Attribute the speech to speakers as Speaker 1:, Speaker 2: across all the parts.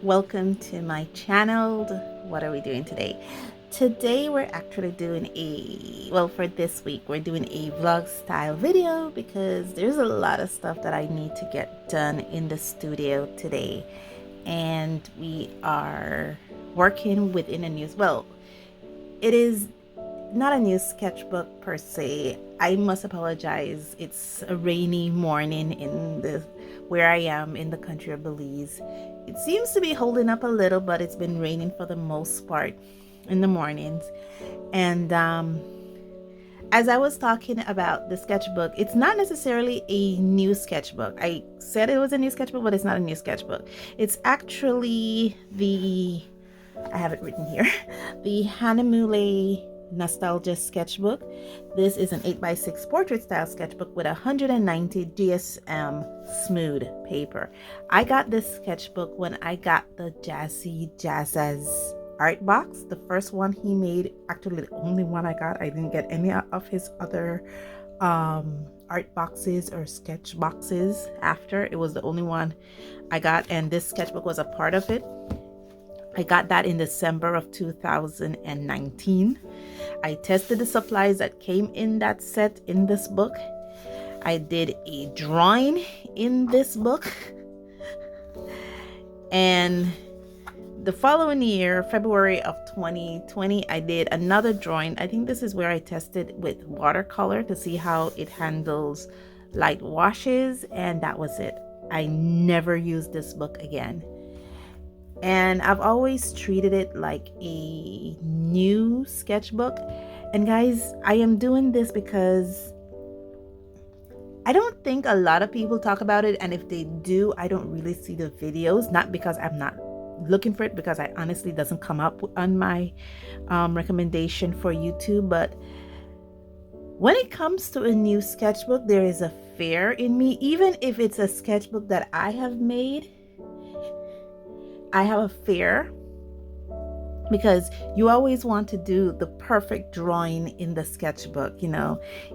Speaker 1: welcome to my channel. What are we doing today? Today we're actually doing for this week we're doing a vlog style video because there's a lot of stuff that I need to get done in the studio today, and we are working within a new, it is not a new sketchbook per se. I must apologize. It's a rainy morning where I am in the country of Belize. It seems to be holding up a little, but it's been raining for the most part in the mornings. And as I was talking about the sketchbook, it's not necessarily a new sketchbook. I said it was a new sketchbook, but it's not a new sketchbook. It's actually I have it written here, the Hanamule Nostalgia Sketchbook. This is an 8x6 portrait style sketchbook with 190 GSM smooth paper. I got this sketchbook when I got the Jazzy Jazzaz art box, the first one he made, actually the only one I got. I didn't get any of his other art boxes or sketch boxes after. It was the only one I got, and this sketchbook was a part of it. I got that in December of 2019. I tested the supplies that came in that set in this book. I did a drawing in this book. And the following year, February of 2020, I did another drawing. I think this is where I tested with watercolor to see how it handles light washes, and that was it. I never used this book again. And I've always treated it like a new sketchbook. And guys, I am doing this because I don't think a lot of people talk about it. And if they do, I don't really see the videos. Not because I'm not looking for it, because I honestly doesn't come up on my recommendation for YouTube. But when it comes to a new sketchbook, there is a fear in me. Even if it's a sketchbook that I have made, I have a fear, because you always want to do the perfect drawing in the sketchbook,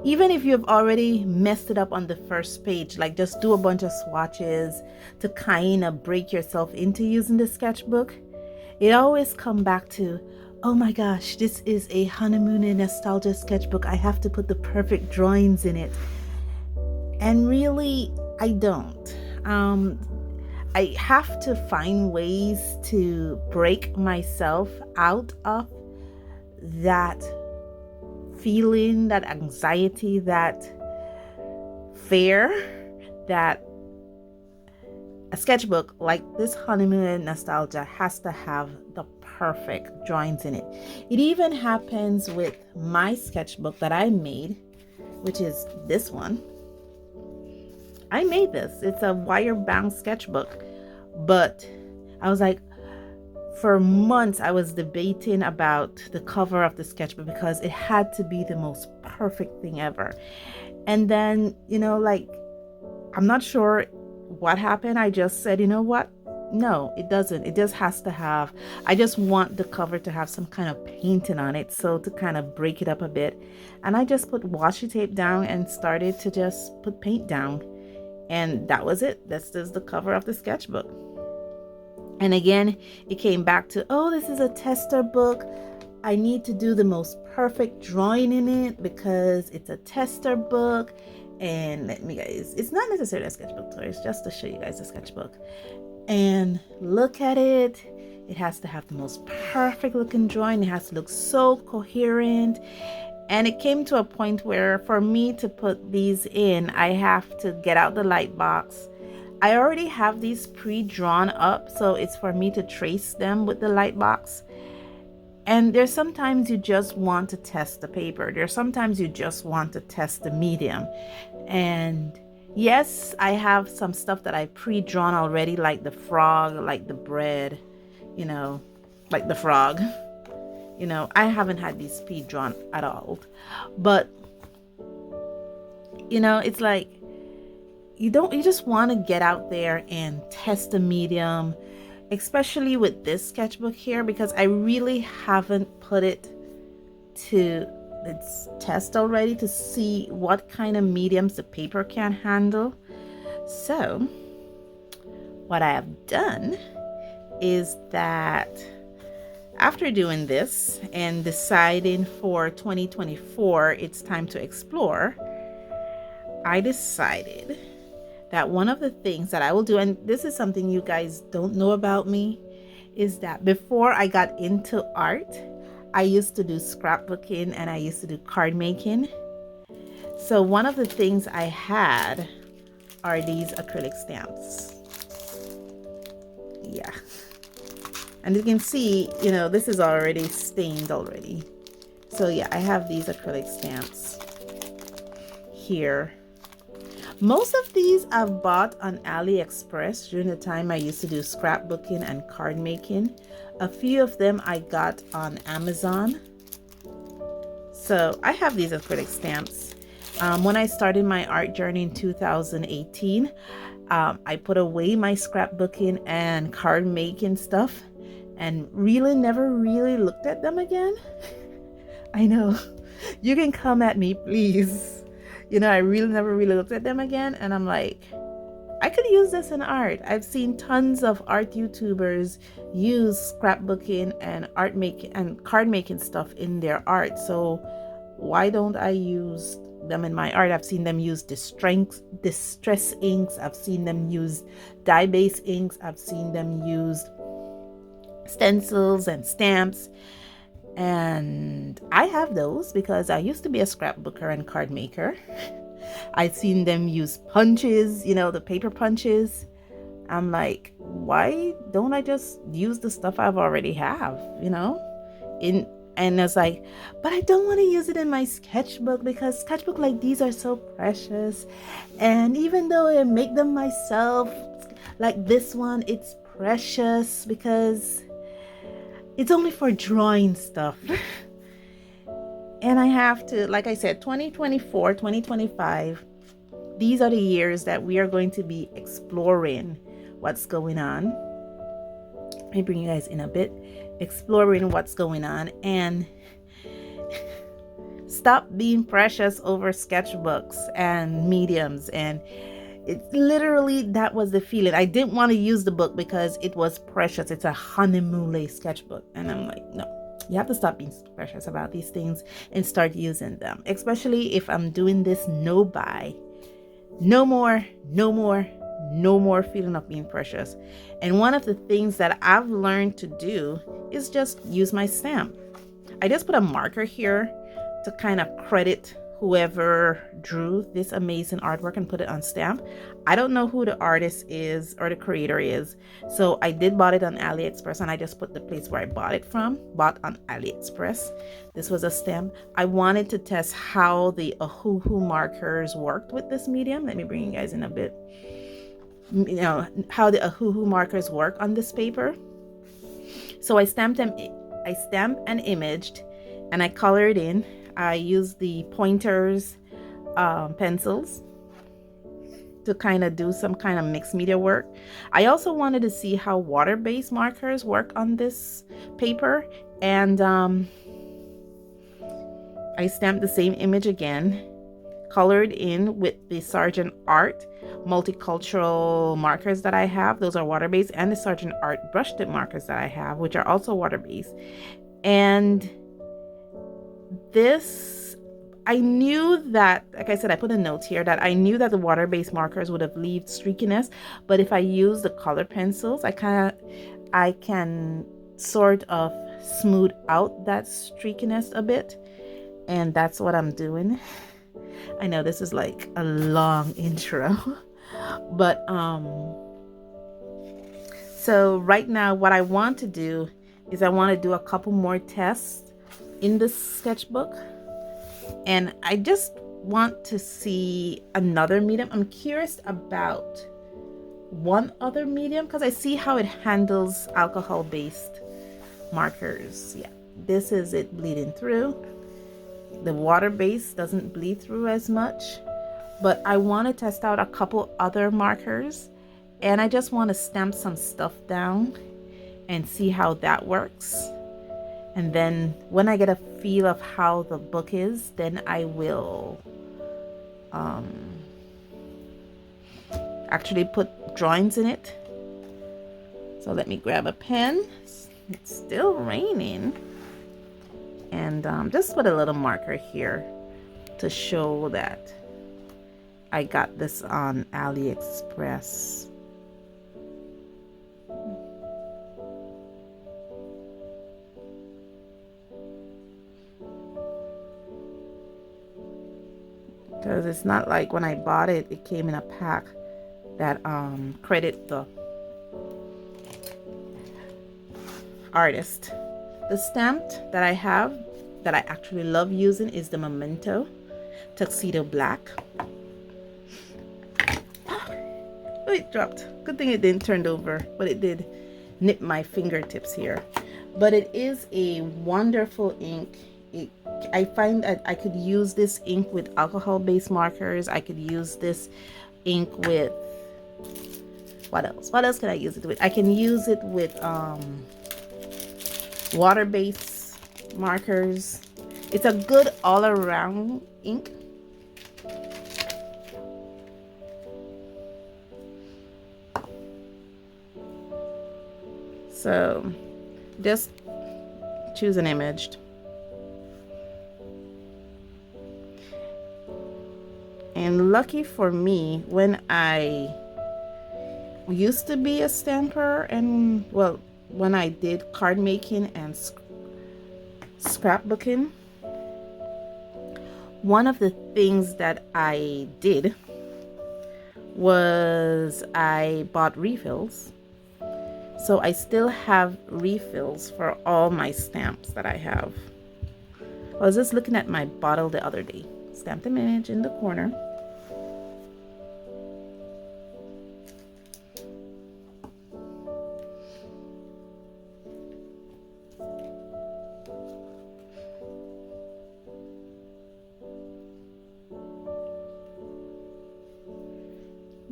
Speaker 1: even if you've already messed it up on the first page, like just do a bunch of swatches to kind of break yourself into using the sketchbook. It always come back to, oh my gosh, this is a honeymoon nostalgia sketchbook. I have to put the perfect drawings in it. And really, I don't. I have to find ways to break myself out of that feeling, that anxiety, that fear that a sketchbook like this Honeymoon Nostalgia has to have the perfect drawings in it. It even happens with my sketchbook that I made, which is this one. I made this. It's a wire-bound sketchbook. But I was like, for months I was debating about the cover of the sketchbook because it had to be the most perfect thing ever. And then, I'm not sure what happened. I just said, you know what? No, it doesn't. It just has to have, I just want the cover to have some kind of painting on it. So to kind of break it up a bit. And I just put washi tape down and started to just put paint down. And that was it. That's just the cover of the sketchbook. And again, it came back to, oh, this is a tester book. I need to do the most perfect drawing in it because it's a tester book. And let me guys, it's not necessarily a sketchbook tour. It's just to show you guys the sketchbook. And look at it. It has to have the most perfect looking drawing. It has to look so coherent. And it came to a point where for me to put these in, I have to get out the light box. I already have these pre-drawn up, so it's for me to trace them with the light box. And there's sometimes you just want to test the paper. There's sometimes you just want to test the medium. And yes, I have some stuff that I pre-drawn already, like the frog, like the bread, like the frog. I haven't had these pre-drawn at all. But, it's like, you just want to get out there and test the medium, especially with this sketchbook here, because I really haven't put it to its test already to see what kind of mediums the paper can handle. So what I have done is that after doing this and deciding for 2024 it's time to explore, I decided that one of the things that I will do, and this is something you guys don't know about me, is that before I got into art, I used to do scrapbooking and I used to do card making. So one of the things I had are these acrylic stamps. Yeah. And you can see, you know, this is already stained already. So yeah, I have these acrylic stamps here. Most of these I've bought on AliExpress during the time I used to do scrapbooking and card making. A few of them I got on Amazon. So I have these acrylic stamps. When I started my art journey in 2018, I put away my scrapbooking and card making stuff and really never really looked at them again. I know. You can come at me, please. You know, I really never really looked at them again, and I'm like, I could use this in art. I've seen tons of art YouTubers use scrapbooking and art making and card making stuff in their art. So why don't I use them in my art? I've seen them use distress inks. I've seen them use dye-based inks. I've seen them use stencils and stamps. And I have those because I used to be a scrapbooker and card maker. I've seen them use punches, you know, the paper punches. I'm like, why don't I just use the stuff I've already have, you know? And it's like, but I don't want to use it in my sketchbook because sketchbook like these are so precious. And even though I make them myself, like this one, it's precious because it's only for drawing stuff. And I have to, like I said, 2024, 2025, these are the years that we are going to be exploring what's going on. Let me bring you guys in a bit. Exploring what's going on and stop being precious over sketchbooks and mediums. And it literally, that was the feeling. I didn't want to use the book because it was precious. It's a honeymoon sketchbook. And I'm like, no, you have to stop being precious about these things and start using them. Especially if I'm doing this no buy. No more feeling of being precious. And one of the things that I've learned to do is just use my stamp. I just put a marker here to kind of credit whoever drew this amazing artwork and put it on stamp. I don't know who the artist is or the creator is, so I did bought it on AliExpress, and I just put the place where I bought it from. Bought on AliExpress. This was a stamp. I wanted to test how the Ohuhu markers worked with this medium. Let me bring you guys in a bit. You know how the Ohuhu markers work on this paper. So I stamped and imaged, and I colored in. I used the pointers pencils to kind of do some kind of mixed media work. I also wanted to see how water-based markers work on this paper, and I stamped the same image again, colored in with the Sargent Art multicultural markers that I have. Those are water-based, and the Sargent Art brush tip markers that I have, which are also water-based. And this, I knew that, like I said, I put a note here that I knew that the water-based markers would have left streakiness, but if I use the color pencils, I can sort of smooth out that streakiness a bit, and that's what I'm doing. I know this is like a long intro, but so right now what I want to do is I want to do a couple more tests in this sketchbook, and I just want to see another medium. I'm curious about one other medium because I see how it handles alcohol-based markers. Yeah, this is it bleeding through. The water base doesn't bleed through as much, but I want to test out a couple other markers, and I just want to stamp some stuff down and see how that works. And then when I get a feel of how the book is, then I will actually put drawings in it. So So let me grab a pen. It's still raining. And just put a little marker here to show that I got this on AliExpress. Because it's not like when I bought it, it came in a pack that credit the artist. The stamp that I have that I actually love using is the Memento Tuxedo Black. Oh, it dropped. Good thing it didn't turn over, but it did nip my fingertips here. But it is a wonderful ink. I find that I could use this ink with alcohol-based markers. I could use this ink with, what else? What else can I use it with? I can use it with water-based markers. It's a good all-around ink. So just choose an image. And lucky for me, when I used to be a stamper and, well, when I did card making and scrapbooking, one of the things that I did was I bought refills. So I still have refills for all my stamps that I have. I was just looking at my bottle the other day. Stamped image in the corner.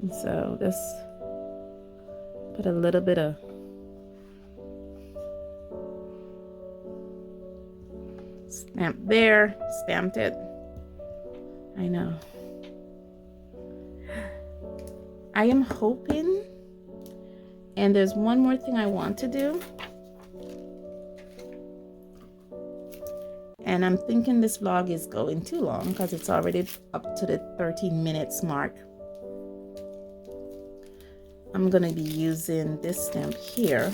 Speaker 1: And so just put a little bit of stamp there, stamped it. I know. I am hoping, and there's one more thing I want to do. And I'm thinking this vlog is going too long because it's already up to the 13 minutes mark. I'm gonna be using this stamp here.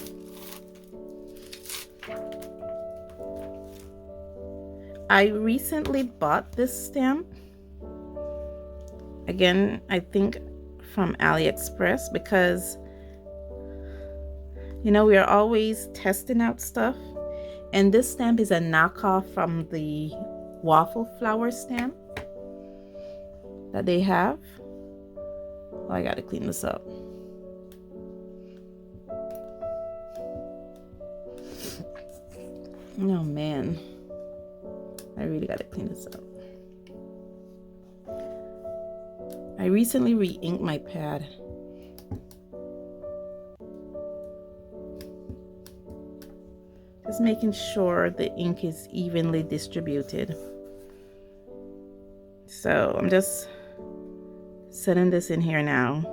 Speaker 1: I recently bought this stamp. Again, I think from AliExpress, because you know we are always testing out stuff, and this stamp is a knockoff from the waffle flower stamp that they have. Oh, I gotta clean this up. Oh man, I really gotta clean this up. I recently re-inked my pad. Just making sure the ink is evenly distributed. So I'm just setting this in here now.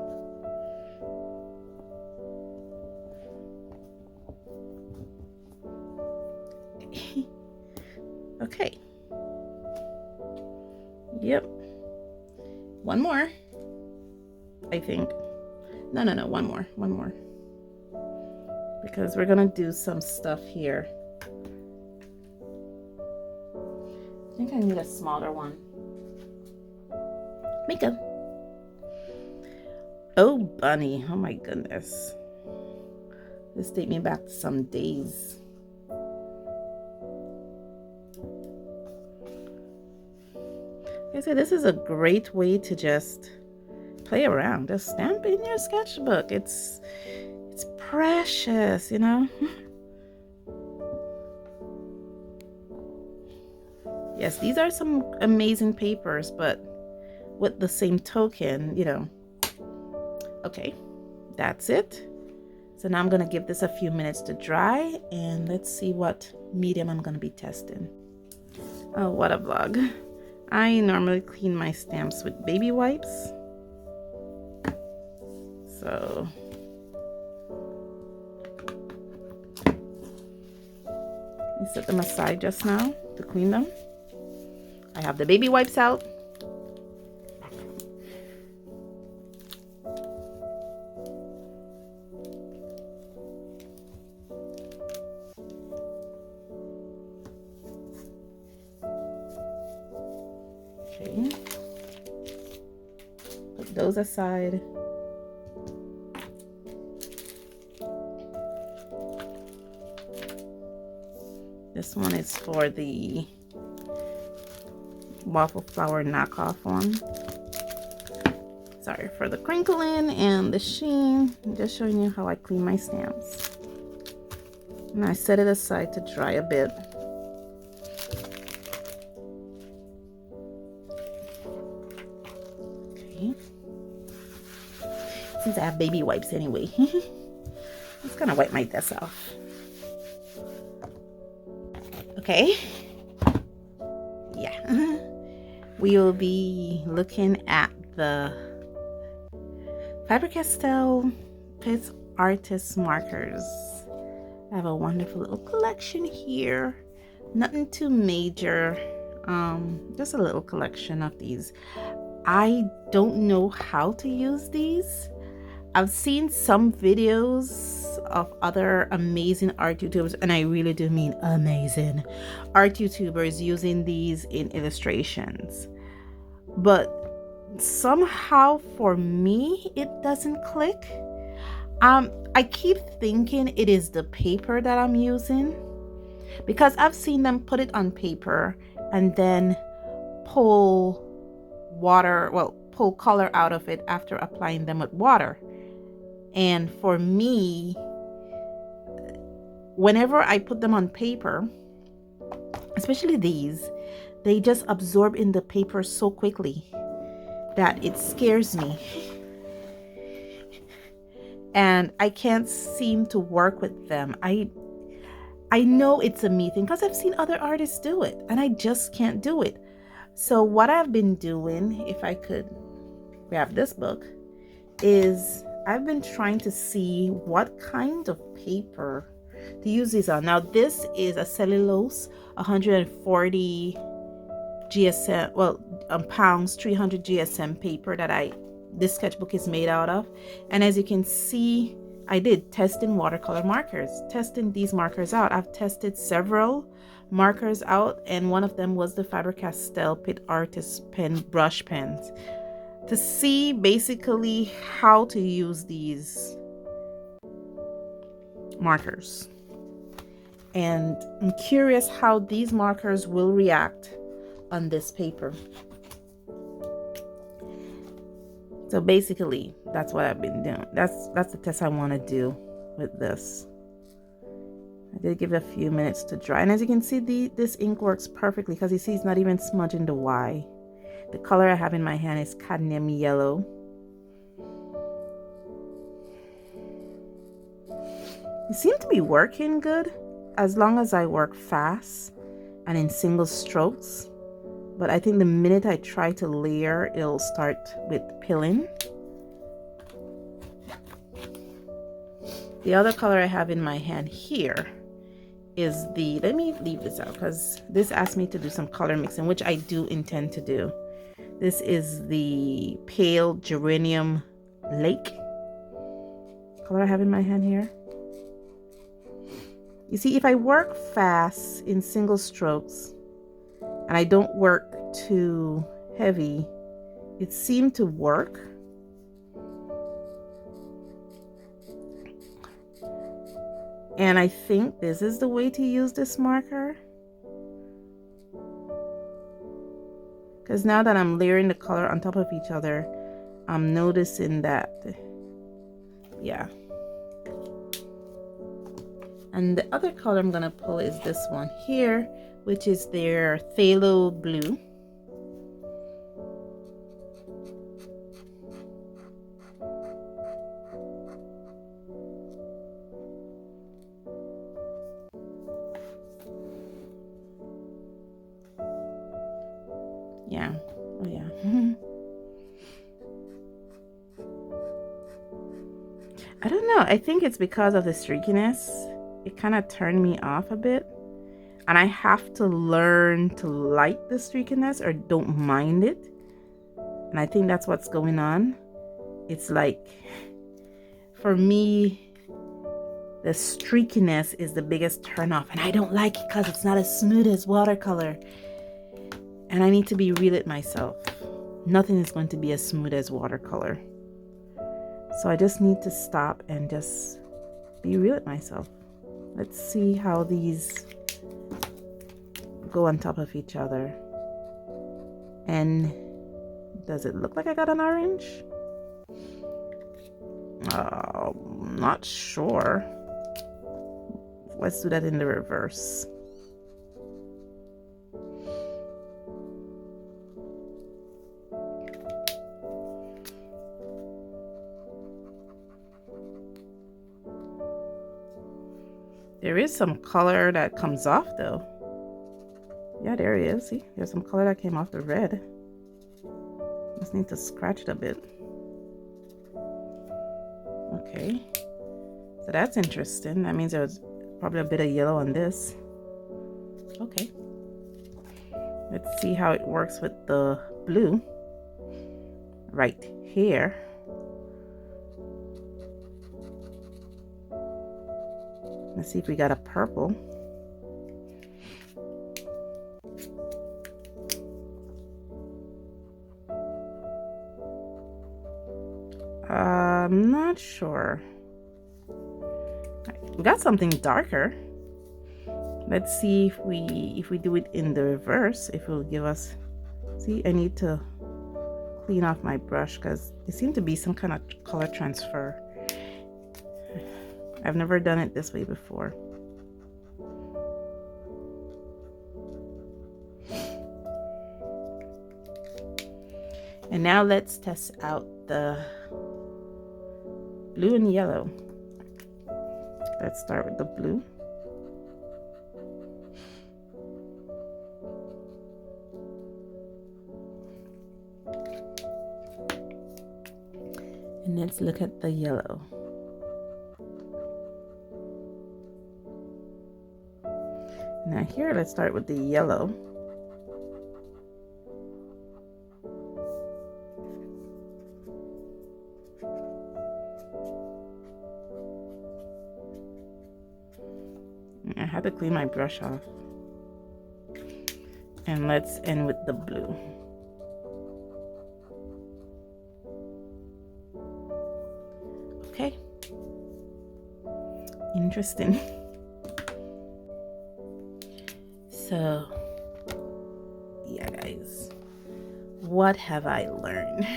Speaker 1: Okay. Yep. One more, I think. No, one more. Because we're gonna do some stuff here. I think I need a smaller one. Mika. Oh, bunny. Oh my goodness. This takes me back to some days. I say this is a great way to just play around. Just stamp in your sketchbook. It's precious, you know. Yes, these are some amazing papers, but with the same token, you know. Okay, that's it. So now I'm gonna give this a few minutes to dry, and let's see what medium I'm gonna be testing. Oh, what a vlog. I normally clean my stamps with baby wipes. So set them aside just now to clean them. I have the baby wipes out. Okay. Put those aside. This one is for the waffle flour knockoff one. Sorry for the crinkling and the sheen. I'm just showing you how I clean my stamps. And I set it aside to dry a bit. Okay. Since I have baby wipes anyway, I'm just gonna wipe my desk off. Okay. Yeah. We will be looking at the Faber Castell Pitt Artist Markers. I have a wonderful little collection here. Nothing too major. Just a little collection of these. I don't know how to use these. I've seen some videos of other amazing art YouTubers, and I really do mean amazing art YouTubers using these in illustrations. But somehow for me, it doesn't click. I keep thinking it is the paper that I'm using, because I've seen them put it on paper and then pull color out of it after applying them with water. And for me, whenever I put them on paper, especially these, they just absorb in the paper so quickly that it scares me. And I can't seem to work with them. I know it's a me thing because I've seen other artists do it, and I just can't do it. So what I've been doing, if I could grab this book, is I've been trying to see what kind of paper to use these on. Now this is a cellulose 140 GSM, pounds, 300 GSM paper that this sketchbook is made out of. And as you can see, I did testing watercolor markers, testing these markers out. I've tested several markers out, and one of them was the Faber Castell Pitt Artist Pen brush pens, to see basically how to use these markers. And I'm curious how these markers will react on this paper. So basically, that's what I've been doing. That's the test I want to do with this. I did give it a few minutes to dry. And as you can see, this ink works perfectly because you see it's not even smudging the Y. The color I have in my hand is cadmium yellow. It seems to be working good as long as I work fast and in single strokes. But I think the minute I try to layer, it'll start with pilling. The other color I have in my hand here is let me leave this out because this asked me to do some color mixing, which I do intend to do. This is the Pale Geranium Lake color I have in my hand here. You see, if I work fast in single strokes and I don't work too heavy, it seemed to work. And I think this is the way to use this marker. Because now that I'm layering the color on top of each other, I'm noticing that, yeah. And the other color I'm gonna pull is this one here, which is their phthalo blue. Yeah, oh yeah. I don't know, I think it's because of the streakiness. It kind of turned me off a bit. And I have to learn to like the streakiness or don't mind it. And I think that's what's going on. It's like, for me, the streakiness is the biggest turnoff. And I don't like it because it's not as smooth as watercolor. And I need to be real with myself. Nothing is going to be as smooth as watercolor. So I just need to stop and just be real with myself. Let's see how these go on top of each other. And does it look like I got an orange? Not sure. Let's do that in the reverse. There is some color that comes off though. Yeah, there it is. See, there's some color that came off the red. Just need to scratch it a bit. Okay, so that's interesting. That means there was probably a bit of yellow on this. Okay, let's see how it works with the blue right here. Let's see if we got a purple. I'm not sure. We got something darker. Let's see if we do it in the reverse, if it will give us. See, I need to clean off my brush because there seemed to be some kind of color transfer. I've never done it this way before. And now let's test out the blue and yellow. Let's start with the blue. And let's look at the yellow. Now here, let's start with the yellow. I had to clean my brush off. And let's end with the blue. Okay. Interesting. So, yeah, guys, what have I learned?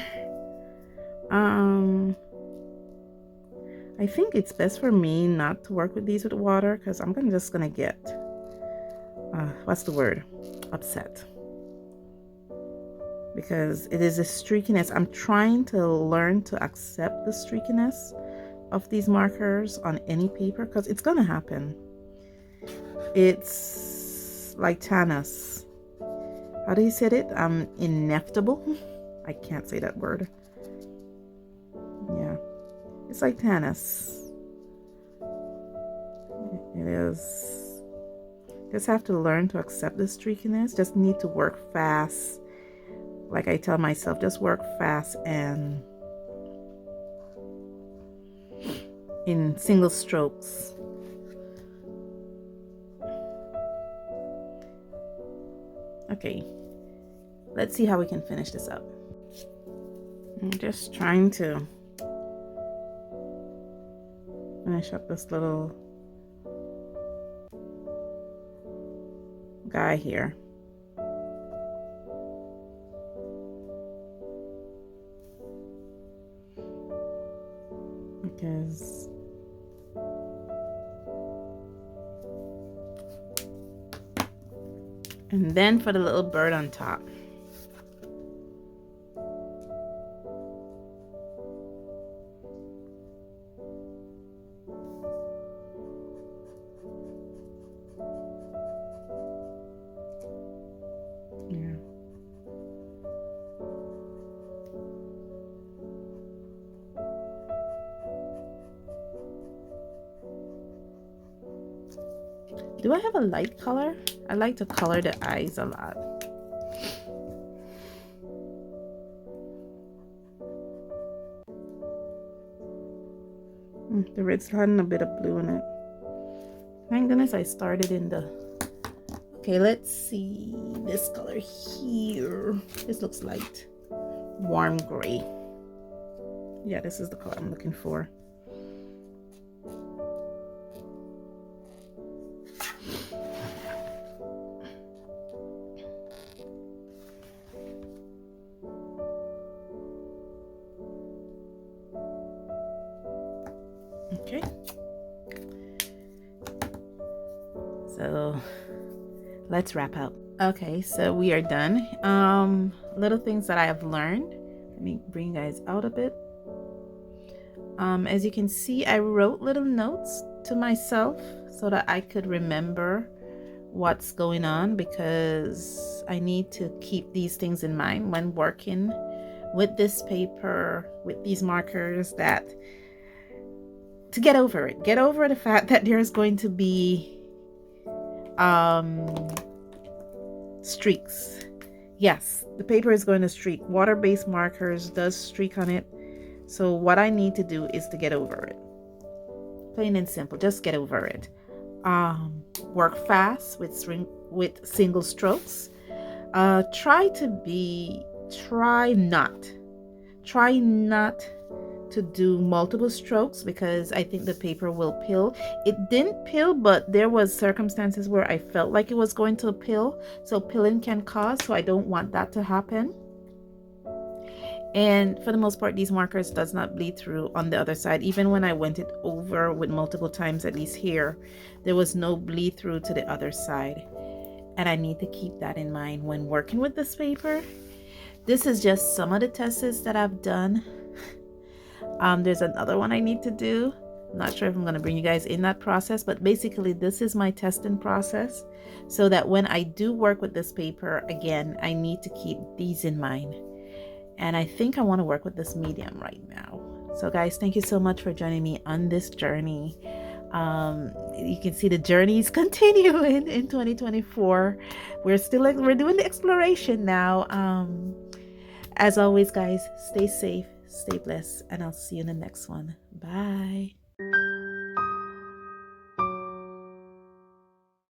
Speaker 1: I think it's best for me not to work with these with water because I'm just gonna get, what's the word? Upset. Because it is a streakiness. I'm trying to learn to accept the streakiness of these markers on any paper because it's gonna happen. It's like Thanos. How do you say it? Inevitable. I can't say that word. Yeah, it's like Thanos. It is. Just have to learn to accept the streakiness. Just need to work fast. Like I tell myself, just work fast and in single strokes. Okay, let's see how we can finish this up. I'm just trying to finish up this little guy here. Because and then for the little bird on top. Yeah. Do I have a light color? I like to color the eyes a lot. The red's having a bit of blue in it. Thank goodness I started in the... Okay, let's see this color here. This looks light. Warm gray. Yeah, this is the color I'm looking for. Okay. So let's wrap up. Okay, so we are done. Little things that I have learned. Let me bring you guys out a bit. As you can see, I wrote little notes to myself so that I could remember what's going on, because I need to keep these things in mind when working with this paper, with these markers, that to get over it. Get over the fact that there's going to be streaks. Yes, the paper is going to streak. Water-based markers does streak on it. So what I need to do is to get over it. Plain and simple, just get over it. Work fast with single strokes. Try not to do multiple strokes, because I think the paper will pill. It didn't pill, but there was circumstances where I felt like it was going to pill. So pilling can cause, so I don't want that to happen. And for the most part, these markers does not bleed through on the other side. Even when I went it over with multiple times, at least here, there was no bleed through to the other side. And I need to keep that in mind when working with this paper. This is just some of the tests that I've done. There's another one I need to do. I'm not sure if I'm going to bring you guys in that process, but basically this is my testing process, so that when I do work with this paper, again, I need to keep these in mind. And I think I want to work with this medium right now. So guys, thank you so much for joining me on this journey. You can see the journey is continuing in 2024. We're doing the exploration now. As always, guys, stay safe, stay blessed, and I'll see you in the next one. Bye.